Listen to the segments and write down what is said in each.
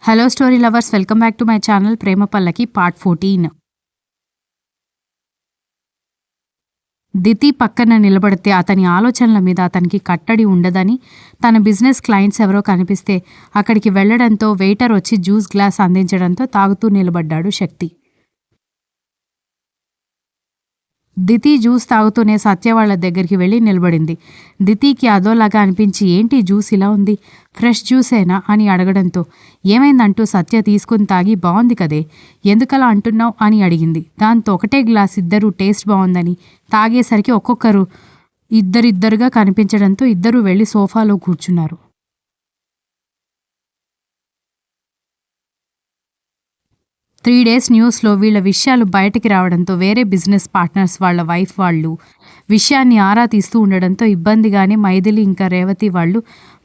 Hello story lovers, welcome back to my channel Prema Pallaki part 14. Diti పక్కన నిలబడితే అతని ఆలోచనల మీద అతనికి కట్టడి ఉండదని, తన బిజినెస్ క్లయింట్స్ ఎవరో కనిపిస్తే అక్కడికి వెళ్లడంతో వెయిటర్ వచ్చి జ్యూస్ గ్లాస్ అందించడంతో తాగుతూ నిలబడ్డాడు శక్తి. దితి జ్యూస్ తాగుతూనే సత్య వాళ్ళ దగ్గరికి వెళ్ళి నిలబడింది. దితికి అదోలాగా అనిపించి, ఏంటి జ్యూస్ ఇలా ఉంది, ఫ్రెష్ జ్యూసేనా అని అడగడంతో, ఏమైందంటూ సత్య తీసుకుని తాగి, బాగుంది కదే, ఎందుకలా అంటున్నావు అని అడిగింది. దాంతో ఒకటే గ్లాస్ ఇద్దరు టేస్ట్ బాగుందని తాగేసరికి ఒక్కొక్కరు ఇద్దరిద్దరుగా కనిపించడంతో ఇద్దరు వెళ్ళి సోఫాలో కూర్చున్నారు. త్రీ డేస్ న్యూస్లో వీళ్ళ విషయాలు బయటికి రావడంతో వేరే బిజినెస్ పార్ట్నర్స్ వాళ్ళ వైఫ్ వాళ్ళు విషయాన్ని ఆరా తీస్తూ ఉండడంతో ఇబ్బందిగానే మైథిలి ఇంకా రేవతి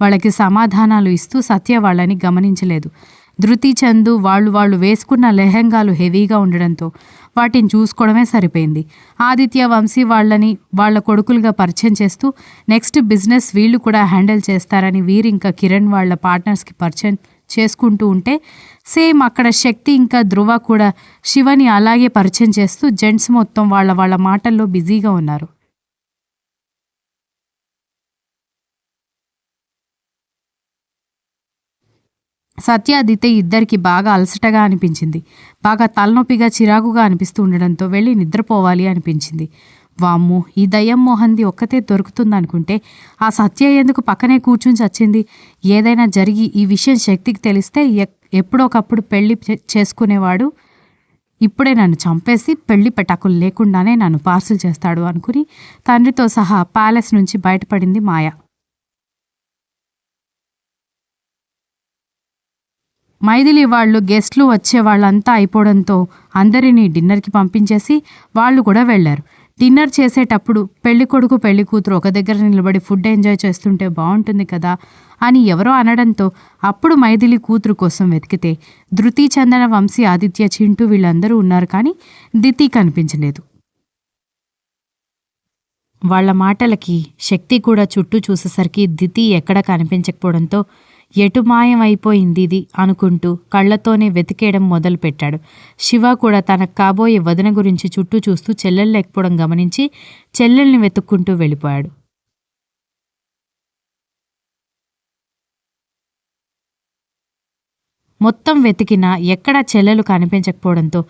వాళ్ళకి సమాధానాలు ఇస్తూ సత్య వాళ్ళని గమనించలేదు. ధృతి, చందు వాళ్ళు వేసుకున్న లెహంగాలు హెవీగా ఉండడంతో వాటిని చూసుకోవడమే సరిపోయింది. ఆదిత్య, వంశీ వాళ్ళని వాళ్ళ కొడుకులుగా పరిచయం చేస్తూ నెక్స్ట్ బిజినెస్ వీళ్ళు కూడా హ్యాండిల్ చేస్తారని వీరు ఇంకా కిరణ్ వాళ్ళ పార్ట్నర్స్కి పరిచయం చేసుకుంటూ ఉంటే, సేమ్ అక్కడ శక్తి ఇంకా ధ్రువ కూడా శివని అలాగే పరిచయం చేస్తూ జెంట్స్ మొత్తం వాళ్ళ మాటల్లో బిజీగా ఉన్నారు. సత్యాదిత్య ఇద్దరికి బాగా అలసటగా అనిపించింది. బాగా తలనొప్పిగా, చిరాకుగా అనిపిస్తూ ఉండడంతో వెళ్ళి నిద్రపోవాలి అనిపించింది. వామ్మో, ఈ దయ్యం మోహంది ఒక్కతే దొరుకుతుందనుకుంటే ఆ సత్య ఎందుకు పక్కనే కూర్చుని చచ్చింది? ఏదైనా జరిగి ఈ విషయం శక్తికి తెలిస్తే ఎప్పుడోకప్పుడు పెళ్లి చేసుకునేవాడు ఇప్పుడే నన్ను చంపేసి పెళ్లి పెటాకులు లేకుండానే నన్ను పార్సిల్ చేస్తాడు అనుకుని తండ్రితో సహా ప్యాలెస్ నుంచి బయటపడింది మాయ. మైథిలి వాళ్ళు గెస్ట్లు వచ్చే వాళ్ళంతా అయిపోవడంతో అందరినీ డిన్నర్కి పంపించేసి వాళ్ళు కూడా వెళ్లారు. డిన్నర్ చేసేటప్పుడు పెళ్ళికొడుకు పెళ్ళికూతురు ఒక దగ్గర నిలబడి ఫుడ్ ఎంజాయ్ చేస్తుంటే బాగుంటుంది కదా అని ఎవరో అనడంతో అప్పుడు మైథిలి కూతురు కోసం వెతికితే ధృతి, చందన, వంశీ, ఆదిత్య, చింటూ వీళ్ళందరూ ఉన్నారు. కానీ దితి కనిపించలేదు. వాళ్ళ మాటలకి శక్తి కూడా చుట్టూ చూసేసరికి దితి ఎక్కడా కనిపించకపోవడంతో ఎటు మాయమైపోయింది ఇది అనుకుంటూ కళ్లతోనే వెతికేయడం మొదలుపెట్టాడు. శివ కూడా తనకు కాబోయే వదిన గురించి చుట్టూ చూస్తూ చెల్లెలు లేకపోవడం గమనించి చెల్లెల్ని వెతుక్కుంటూ వెళ్ళిపోయాడు. మొత్తం వెతికినా ఎక్కడా చెల్లెలు కనిపించకపోవడంతో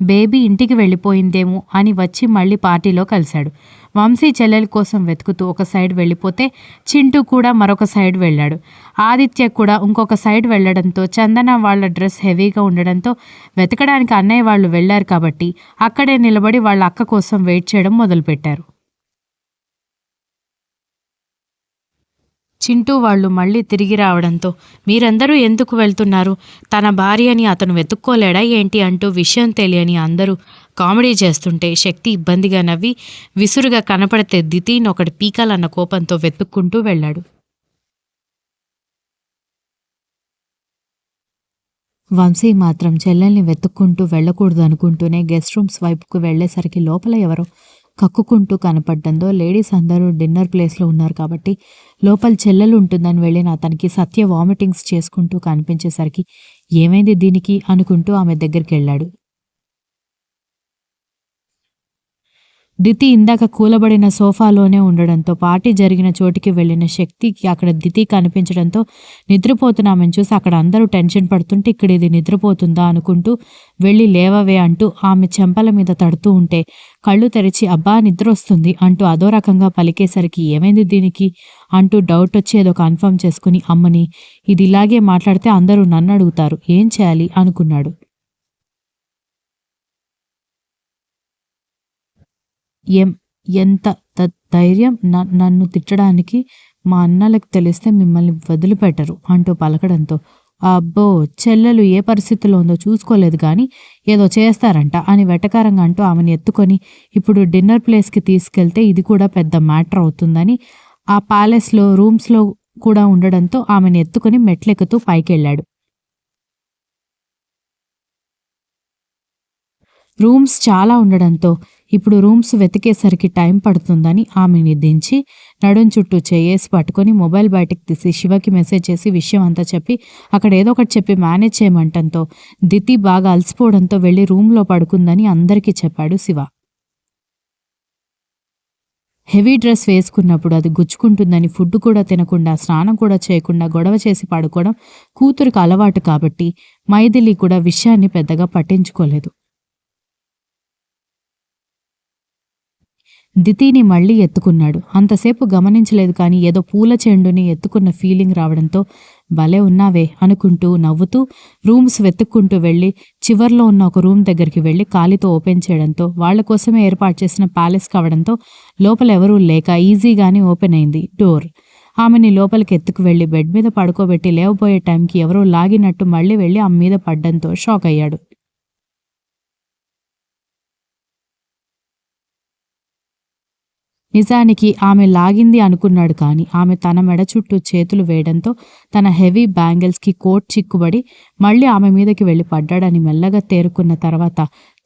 బేబీ ఇంటికి వెళ్ళిపోయిందేమో అని వచ్చి మళ్ళీ పార్టీలో కలిశాడు. వంశీ చెల్లెల కోసం వెతుకుతూ ఒక సైడ్ వెళ్ళిపోతే చింటూ కూడా మరొక సైడ్ వెళ్ళాడు. ఆదిత్య కూడా ఇంకొక సైడ్ వెళ్లడంతో చందన వాళ్ళ డ్రెస్ హెవీగా ఉండడంతో వెతకడానికి అన్నయ్య వాళ్ళు వెళ్లారు కాబట్టి అక్కడే నిలబడి వాళ్ళ అక్క కోసం వెయిట్ చేయడం మొదలుపెట్టారు. చింటూ వాళ్ళు మళ్ళీ తిరిగి రావడంతో, మీరందరూ ఎందుకు వెళ్తున్నారు, తన భార్యని అతను వెతుక్కోలేడా ఏంటి అంటూ విషయం తెలియని అందరూ కామెడీ చేస్తుంటే శక్తి ఇబ్బందిగా నవ్వి విసురుగా కనపడితే దితిని ఒకటి పీకాలన్న కోపంతో వెతుక్కుంటూ వెళ్ళాడు. వంశీ మాత్రం చెల్లెల్ని వెతుక్కుంటూ వెళ్ళకూడదు అనుకుంటూనే గెస్ట్ రూమ్స్ వైపుకు వెళ్లేసరికి లోపల ఎవరో కక్కుకుంటూ కనపడ్డంతో లేడీస్ అందరూ డిన్నర్ ప్లేస్లో ఉన్నారు కాబట్టి లోపల చెల్లెలు ఉంటుందని వెళ్ళిన అతనికి సత్య వామిటింగ్స్ చేసుకుంటూ కనిపించేసరికి ఏమైంది దీనికి అనుకుంటూ ఆమె దగ్గరికి వెళ్ళాడు. దితి ఇందాక కూలబడిన సోఫాలోనే ఉండడంతో పార్టీ జరిగిన చోటికి వెళ్లిన శక్తికి అక్కడ దితి కనిపించడంతో నిద్రపోతున్న ఆమెను చూసి అక్కడ అందరూ టెన్షన్ పడుతుంటే ఇక్కడ ఇది నిద్రపోతుందా అనుకుంటూ వెళ్ళి లేవవే అంటూ ఆమె చెంపల మీద తడుతూ ఉంటే కళ్ళు తెరిచి అబ్బా నిద్ర వస్తుంది అంటూ అదో రకంగా పలికేసరికి ఏమైంది దీనికి అంటూ డౌట్ వచ్చి ఏదో కన్ఫర్మ్ చేసుకుని అమ్మని ఇది ఇలాగే మాట్లాడితే అందరూ నన్ను అడుగుతారు ఏం చేయాలి అనుకున్నాడు. ఎంత ధైర్యం నన్ను తిట్టడానికి, మా అన్నలకు తెలిస్తే మిమ్మల్ని వదిలిపెట్టరు అంటూ పలకడంతో అబ్బో చెల్లెలు ఏ పరిస్థితిలో ఉందో చూసుకోలేదు కానీ ఏదో చేస్తారంట అని వెటకారంగా అంటూ ఆమెను ఎత్తుకొని ఇప్పుడు డిన్నర్ ప్లేస్కి తీసుకెళ్తే ఇది కూడా పెద్ద మ్యాటర్ అవుతుందని ఆ ప్యాలెస్లో రూమ్స్లో కూడా ఉండడంతో ఆమెను ఎత్తుకొని మెట్లెక్కుతూ పైకి వెళ్ళాడు. రూమ్స్ చాలా ఉండడంతో ఇప్పుడు రూమ్స్ వెతికేసరికి టైం పడుతుందని ఆమెని దించి నడుం చుట్టూ చేయేసి పట్టుకొని మొబైల్ బయటకు తీసి శివకి మెసేజ్ చేసి విషయం అంతా చెప్పి అక్కడ ఏదో ఒకటి చెప్పి మేనేజ్ చేయమంటంతో దితి బాగా అలసిపోవడంతో వెళ్ళి రూమ్లో పడుకుందని అందరికీ చెప్పాడు శివ. హెవీ డ్రెస్ వేసుకున్నప్పుడు అది గుచ్చుకుంటుందని ఫుడ్ కూడా తినకుండా స్నానం కూడా చేయకుండా గొడవ చేసి పడుకోవడం కూతురికి అలవాటు కాబట్టి మైథిలి కూడా విషయాన్ని పెద్దగా పట్టించుకోలేదు. దితిని మళ్లీ ఎత్తుకున్నాడు. అంతసేపు గమనించలేదు కానీ ఏదో పూల చెండుని ఎత్తుకున్న ఫీలింగ్ రావడంతో భలే ఉన్నావే అనుకుంటూ నవ్వుతూ రూమ్స్ వెతుక్కుంటూ వెళ్ళి చివర్లో ఉన్న ఒక రూమ్ దగ్గరికి వెళ్ళి కాలితో ఓపెన్ చేయడంతో వాళ్ల కోసమే ఏర్పాటు చేసిన ప్యాలెస్ కావడంతో లోపల ఎవరూ లేక ఈజీగానే ఓపెన్ అయింది డోర్. ఆమెని లోపలికి ఎత్తుకు వెళ్లి బెడ్ మీద పడుకోబెట్టి లేవబోయే టైంకి ఎవరో లాగినట్టు మళ్లీ వెళ్ళి ఆమె మీద పడ్డంతో షాక్ అయ్యాడు. నిజానికి ఆమె లాగింది అనుకున్నాడు కానీ ఆమె తన మెడ చుట్టూ చేతులు వేయడంతో తన హెవీ బ్యాంగిల్స్కి కోట్ చిక్కుబడి మళ్ళీ ఆమె మీదకి వెళ్ళి పడ్డాడని మెల్లగా తేరుకున్న తర్వాత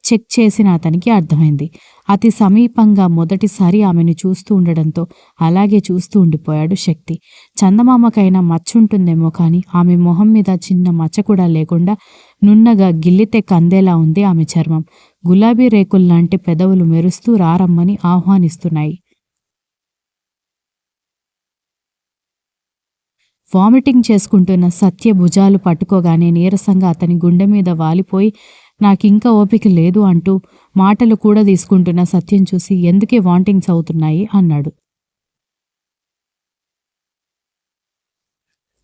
చెక్ చేసిన అతనికి అర్థమైంది. అతి సమీపంగా మొదటిసారి ఆమెను చూస్తూ ఉండడంతో అలాగే చూస్తూ ఉండిపోయాడు శక్తి. చందమామకైనా మచ్చుంటుందేమో కానీ ఆమె మొహం మీద చిన్న మచ్చ కూడా లేకుండా నున్నగా గిల్లితే కందేలా ఉంది ఆమె చర్మం. గులాబీ రేకుల్లాంటి పెదవులు మెరుస్తూ రారమ్మని ఆహ్వానిస్తున్నాయి. వామిటింగ్ చేసుకుంటున్న సత్య భుజాలు పట్టుకోగానే నీరసంగా అతని గుండె మీద వాలిపోయి నాకింకా ఓపిక లేదు అంటూ మాటలు కూడా తీసుకుంటున్న సత్యం చూసి ఎందుకే వాంటింగ్స్ అవుతున్నాయి అన్నాడు.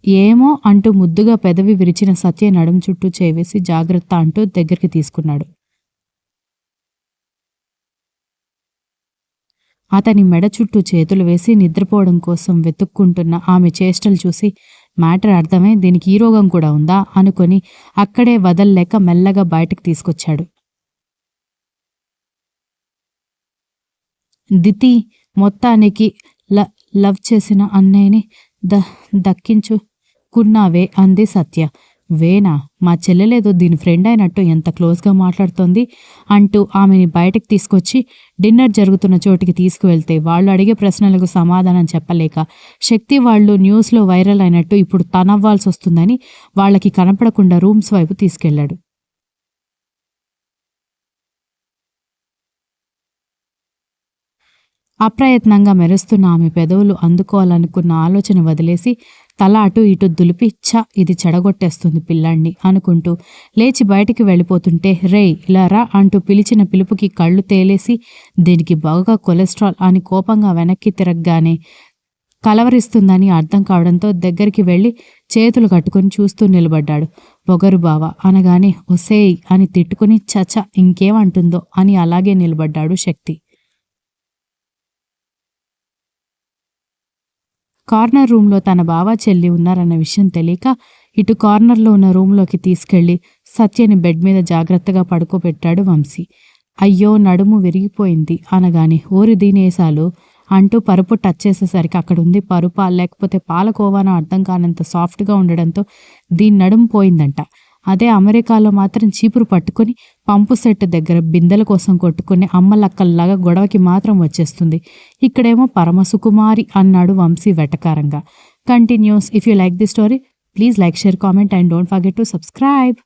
ఏమో అంటూ ముద్దుగా పెదవి విరిచిన సత్య నడుం చుట్టూ చేవేసి జాగ్రత్త అంటూ దగ్గరికి తీసుకున్నాడు. అతని మెడ చుట్టూ చేతులు వేసి నిద్రపోవడం కోసం వెతుక్కుంటున్న ఆమె చేష్టలు చూసి మ్యాటర్ అర్థమై దీనికి ఈ రోగం కూడా ఉందా అనుకొని అక్కడే వదల్లేక మెల్లగా బయటకు తీసుకొచ్చాడు. దితి మొత్తానికి లవ్ చేసిన అన్నయ్యని దక్కించుకున్నావే అంది సత్య. వేనా మా చెల్లెలేదో దీని ఫ్రెండ్ అయినట్టు ఎంత క్లోజ్గా మాట్లాడుతోంది అంటూ ఆమెని బయటకు తీసుకొచ్చి డిన్నర్ జరుగుతున్న చోటికి తీసుకువెళ్తే వాళ్ళు అడిగే ప్రశ్నలకు సమాధానం చెప్పలేక శక్తి వాళ్ళు న్యూస్లో వైరల్ అయినట్టు ఇప్పుడు తనవ్వాల్సి వస్తుందని వాళ్ళకి కనపడకుండా రూమ్స్ వైపు తీసుకెళ్లాడు. అప్రయత్నంగా మెరుస్తున్న ఆమె పెదవులు అందుకోవాలనుకున్న ఆలోచన వదిలేసి తల అటు ఇటు దులిపి ఇది చెడగొట్టేస్తుంది పిల్లాన్ని అనుకుంటూ లేచి బయటికి వెళ్ళిపోతుంటే రేయ్ ఇలా రా అంటూ పిలిచిన పిలుపుకి కళ్ళు తేలేసి దీనికి బాగా కొలెస్ట్రాల్ అని కోపంగా వెనక్కి తిరగగానే కలవరిస్తుందని అర్థం కావడంతో దగ్గరికి వెళ్ళి చేతులు కట్టుకుని చూస్తూ నిలబడ్డాడు. పొగరు బావ అనగానే ఒసేయ్ అని తిట్టుకుని చచ ఇంకేమంటుందో అని అలాగే నిలబడ్డాడు శక్తి. కార్నర్ రూమ్లో తన బావ చెల్లి ఉన్నారన్న విషయం తెలియక ఇటు కార్నర్లో ఉన్న రూమ్లోకి తీసుకెళ్లి సత్యని బెడ్ మీద జాగ్రత్తగా పడుకోబెట్టాడు వంశీ. అయ్యో నడుము విరిగిపోయింది అనగానే ఓరి దీనేసాలు అంటూ పరుపు టచ్ చేసేసరికి అక్కడుంది పరుపా లేకపోతే పాలకోవానో అర్థం కానంత సాఫ్ట్గా ఉండడంతో దీని నడుము పోయిందంట. అదే అమెరికాలో మాత్రం చీపురు పట్టుకుని పంపు సెట్ దగ్గర బిందెల కోసం కొట్టుకుని అమ్మలక్కల్లాగా గొడవకి మాత్రం వచ్చేస్తుంది. ఇక్కడేమో పరమసుకుమారి అన్నాడు వంశీ వెటకారంగా. Continuous. If you like the story please like, share, comment and don't forget to subscribe.